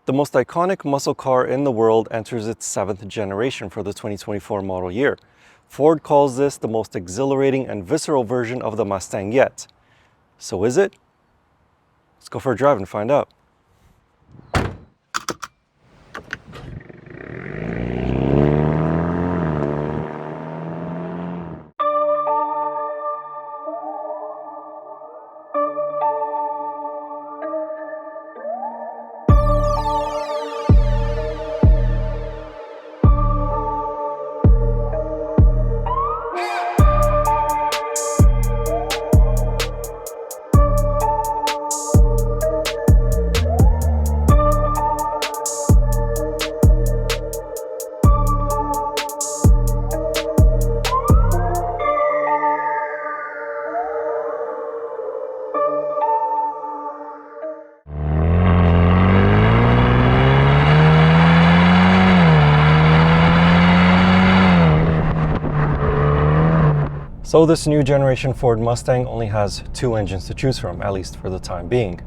The most iconic muscle car in the world enters its 7th generation for the 2024 model year. Ford calls this the most exhilarating and visceral version of the Mustang yet. So is it? Let's go for a drive and find out. So this new generation Ford Mustang only has 2 engines to choose from, at least for the time being.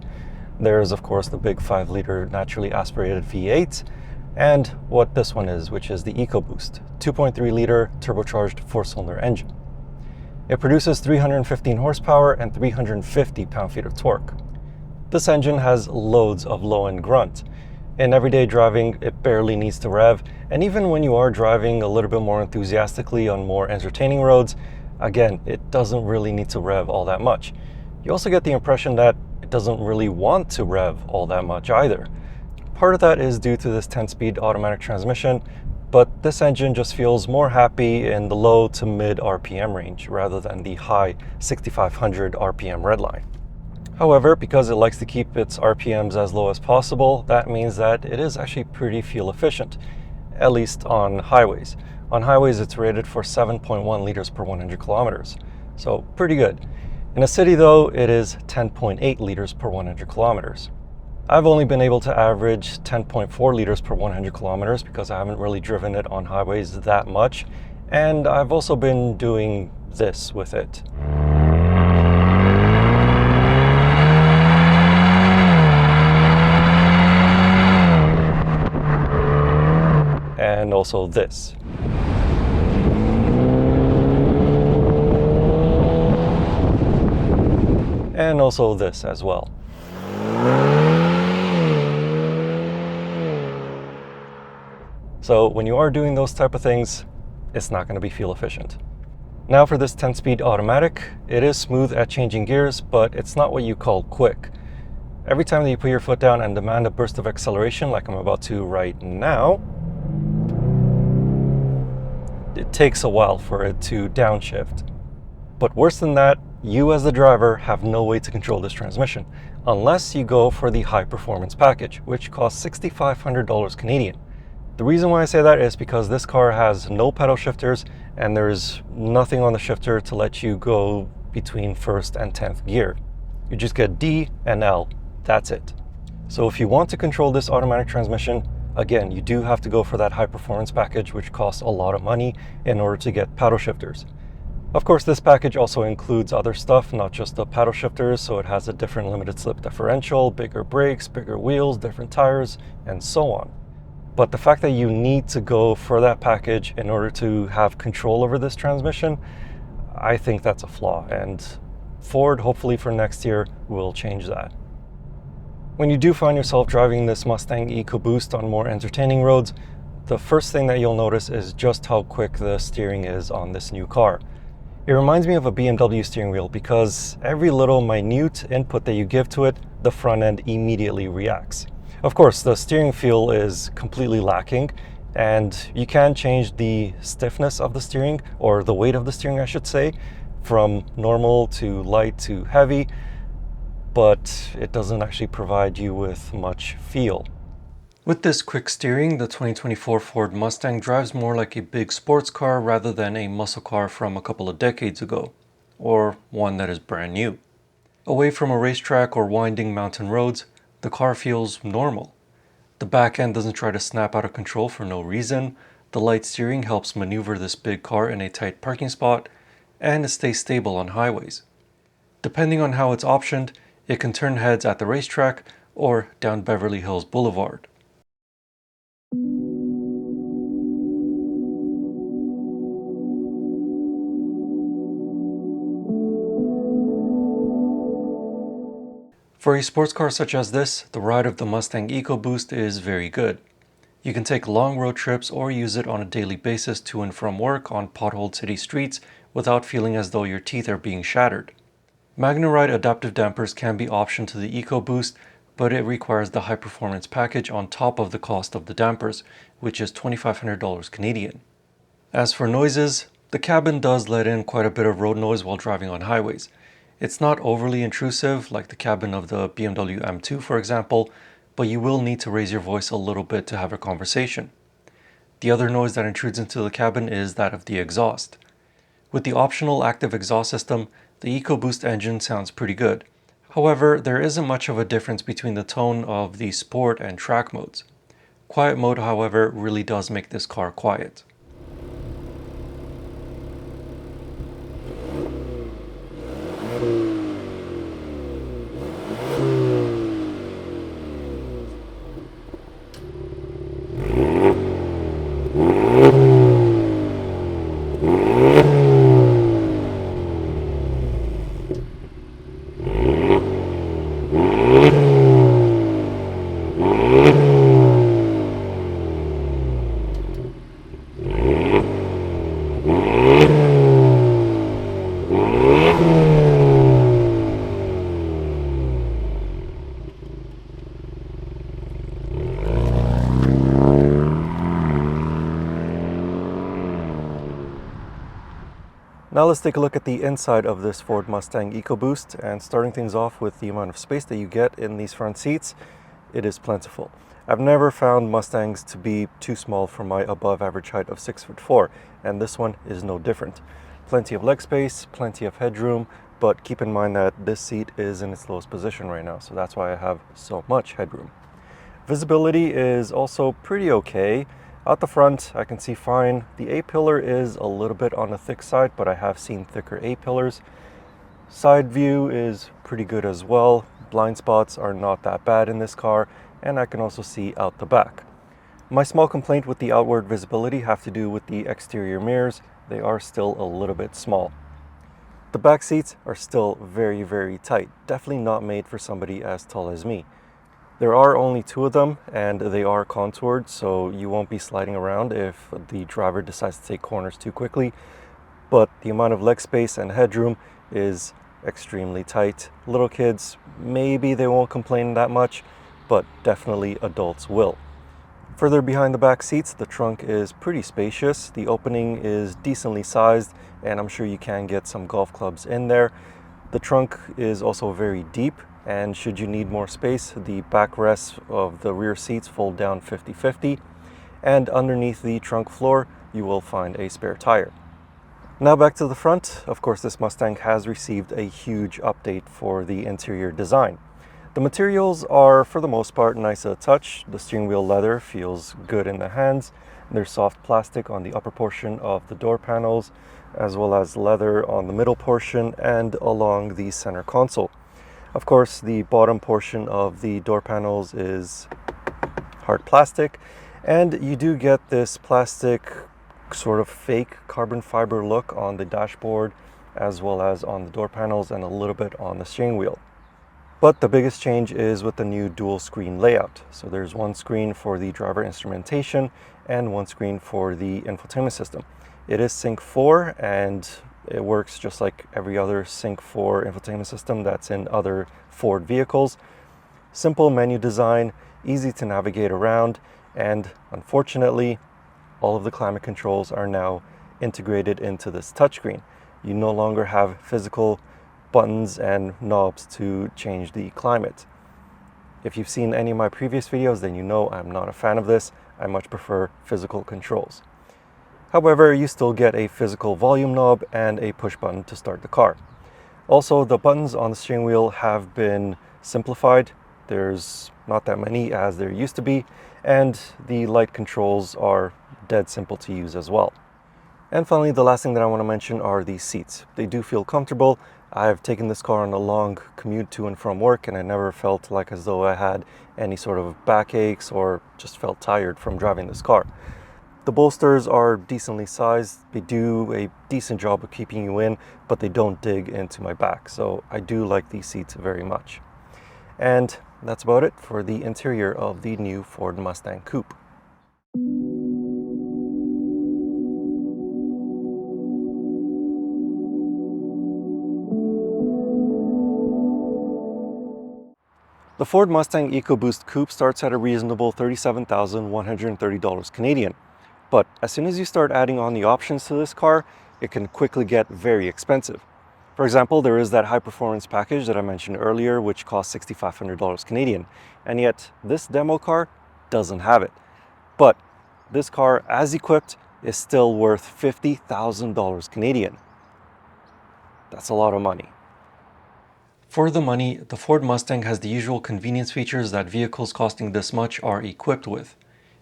There's of course the big 5-liter naturally aspirated V8, and what this one is, which is the Ecoboost, 2.3-liter turbocharged 4-cylinder engine. It produces 315 horsepower and 350 pound-feet of torque. This engine has loads of low-end grunt. In everyday driving, it barely needs to rev, and even when you are driving a little bit more enthusiastically on more entertaining roads, again, it doesn't really need to rev all that much. You also get the impression that it doesn't really want to rev all that much either. Part of that is due to this 10-speed automatic transmission, but this engine just feels more happy in the low to mid RPM range rather than the high 6,500 RPM redline. However, because it likes to keep its RPMs as low as possible, that means that it is actually pretty fuel efficient, at least on highways. On highways, it's rated for 7.1 liters per 100 kilometers, so pretty good. In a city though, it is 10.8 liters per 100 kilometers. I've only been able to average 10.4 liters per 100 kilometers because I haven't really driven it on highways that much, and I've also been doing this with it. And also this. And also this as well. So when you are doing those type of things, it's not going to be fuel efficient. Now for this 10-speed automatic, it is smooth at changing gears, but it's not what you call quick. Every time that you put your foot down and demand a burst of acceleration like I'm about to right now, it takes a while for it to downshift. But worse than that, you as the driver have no way to control this transmission, unless you go for the high performance package, which costs $6,500 Canadian. The reason why I say that is because this car has no pedal shifters and there's nothing on the shifter to let you go between 1st and 10th gear. You just get D and L, that's it. So if you want to control this automatic transmission, again, you do have to go for that high performance package, which costs a lot of money in order to get paddle shifters. Of course, this package also includes other stuff, not just the paddle shifters, so it has a different limited slip differential, bigger brakes, bigger wheels, different tires, and so on. But the fact that you need to go for that package in order to have control over this transmission, I think that's a flaw, and Ford, hopefully for next year, will change that. When you do find yourself driving this Mustang Ecoboost on more entertaining roads, the first thing that you'll notice is just how quick the steering is on this new car. It reminds me of a BMW steering wheel because every little minute input that you give to it, the front end immediately reacts. Of course, the steering feel is completely lacking, and you can change the stiffness of the steering, or the weight of the steering I should say, from normal to light to heavy, but it doesn't actually provide you with much feel. With this quick steering, the 2024 Ford Mustang drives more like a big sports car rather than a muscle car from a couple of decades ago, or one that is brand new. Away from a racetrack or winding mountain roads, the car feels normal. The back end doesn't try to snap out of control for no reason, the light steering helps maneuver this big car in a tight parking spot, and it stays stable on highways. Depending on how it's optioned, it can turn heads at the racetrack or down Beverly Hills Boulevard. For a sports car such as this, the ride of the Mustang Ecoboost is very good. You can take long road trips or use it on a daily basis to and from work on potholed city streets without feeling as though your teeth are being shattered. MagneRide adaptive dampers can be optioned to the Ecoboost, but it requires the high performance package on top of the cost of the dampers, which is $2,500 Canadian. As for noises, the cabin does let in quite a bit of road noise while driving on highways. It's not overly intrusive like the cabin of the BMW M2 for example, but you will need to raise your voice a little bit to have a conversation. The other noise that intrudes into the cabin is that of the exhaust. With the optional active exhaust system, the Ecoboost engine sounds pretty good. However, there isn't much of a difference between the tone of the sport and track modes. Quiet mode, however, really does make this car quiet. Now let's take a look at the inside of this Ford Mustang Ecoboost, and starting things off with the amount of space that you get in these front seats, it is plentiful. I've never found Mustangs to be too small for my above average height of 6'4", and this one is no different. Plenty of leg space, plenty of headroom, but keep in mind that this seat is in its lowest position right now, so that's why I have so much headroom. Visibility is also pretty okay. Out the front, I can see fine. The A-pillar is a little bit on the thick side, but I have seen thicker A-pillars. Side view is pretty good as well. Blind spots are not that bad in this car, and I can also see out the back. My small complaint with the outward visibility have to do with the exterior mirrors. They are still a little bit small. The back seats are still very, very tight. Definitely not made for somebody as tall as me. There are only two of them, and they are contoured, so you won't be sliding around if the driver decides to take corners too quickly. But the amount of leg space and headroom is extremely tight. Little kids, maybe they won't complain that much, but definitely adults will. Further behind the back seats, the trunk is pretty spacious. The opening is decently sized, and I'm sure you can get some golf clubs in there. The trunk is also very deep, and should you need more space, the backrests of the rear seats fold down 50-50, and underneath the trunk floor you will find a spare tire. Now back to the front. Of course, this Mustang has received a huge update for the interior design. The materials are for the most part nice to the touch. The steering wheel leather feels good in the hands. There's soft plastic on the upper portion of the door panels, as well as leather on the middle portion and along the center console. Of course, the bottom portion of the door panels is hard plastic, and you do get this plastic sort of fake carbon fiber look on the dashboard, as well as on the door panels and a little bit on the steering wheel. But the biggest change is with the new dual screen layout. So there's one screen for the driver instrumentation and one screen for the infotainment system. It is Sync 4, and it works just like every other Sync 4 infotainment system that's in other Ford vehicles. Simple menu design, easy to navigate around, and unfortunately, all of the climate controls are now integrated into this touchscreen. You no longer have physical buttons and knobs to change the climate. If you've seen any of my previous videos, then you know I'm not a fan of this. I much prefer physical controls. However, you still get a physical volume knob and a push button to start the car. Also, the buttons on the steering wheel have been simplified. There's not that many as there used to be, and the light controls are dead simple to use as well. And finally, the last thing that I want to mention are these seats. They do feel comfortable. I've taken this car on a long commute to and from work, and I never felt like as though I had any sort of backaches or just felt tired from driving this car. The bolsters are decently sized. They do a decent job of keeping you in, but they don't dig into my back. So I do like these seats very much. And that's about it for the interior of the new Ford Mustang Coupe. The Ford Mustang Ecoboost Coupe starts at a reasonable $37,130 Canadian. But as soon as you start adding on the options to this car, it can quickly get very expensive. For example, there is that high performance package that I mentioned earlier, which costs $6,500 Canadian. And yet this demo car doesn't have it. But this car, as equipped, is still worth $50,000 Canadian. That's a lot of money. For the money, the Ford Mustang has the usual convenience features that vehicles costing this much are equipped with.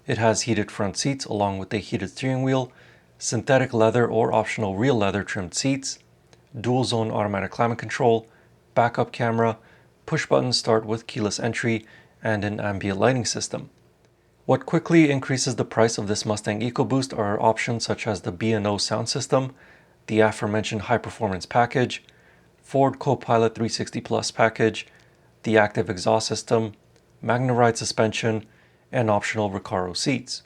It has heated front seats along with a heated steering wheel, synthetic leather or optional real leather trimmed seats, dual zone automatic climate control, backup camera, push button start with keyless entry, and an ambient lighting system. What quickly increases the price of this Mustang Ecoboost are options such as the B&O sound system, the aforementioned high performance package, Ford Copilot 360 Plus package, the active exhaust system, MagneRide suspension, and optional Recaro seats.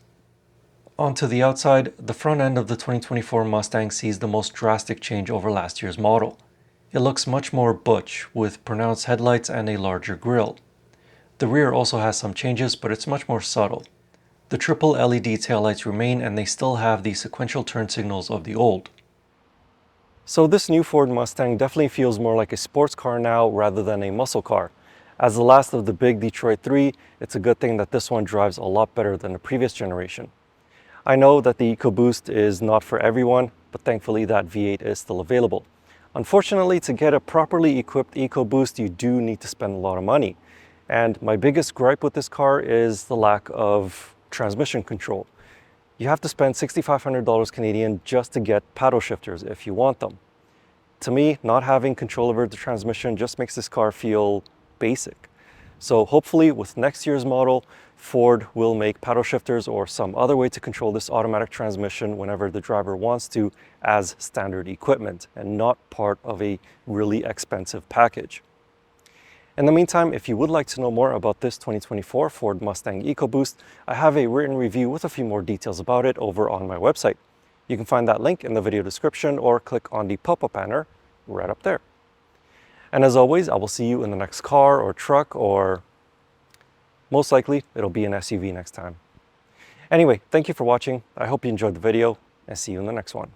Onto the outside, the front end of the 2024 Mustang sees the most drastic change over last year's model. It looks much more butch, with pronounced headlights and a larger grille. The rear also has some changes, but it's much more subtle. The triple LED taillights remain, and they still have the sequential turn signals of the old. So this new Ford Mustang definitely feels more like a sports car now rather than a muscle car. As the last of the big Detroit 3, it's a good thing that this one drives a lot better than the previous generation. I know that the EcoBoost is not for everyone, but thankfully that V8 is still available. Unfortunately, to get a properly equipped EcoBoost, you do need to spend a lot of money. And my biggest gripe with this car is the lack of transmission control. You have to spend $6,500 Canadian just to get paddle shifters if you want them. To me, not having control over the transmission just makes this car feel basic. So hopefully with next year's model, Ford will make paddle shifters or some other way to control this automatic transmission whenever the driver wants to as standard equipment and not part of a really expensive package. In the meantime, if you would like to know more about this 2024 Ford Mustang Ecoboost, I have a written review with a few more details about it over on my website. You can find that link in the video description or click on the pop-up banner right up there. And as always, I will see you in the next car or truck, or most likely it'll be an SUV next time. Anyway, thank you for watching. I hope you enjoyed the video, and see you in the next one.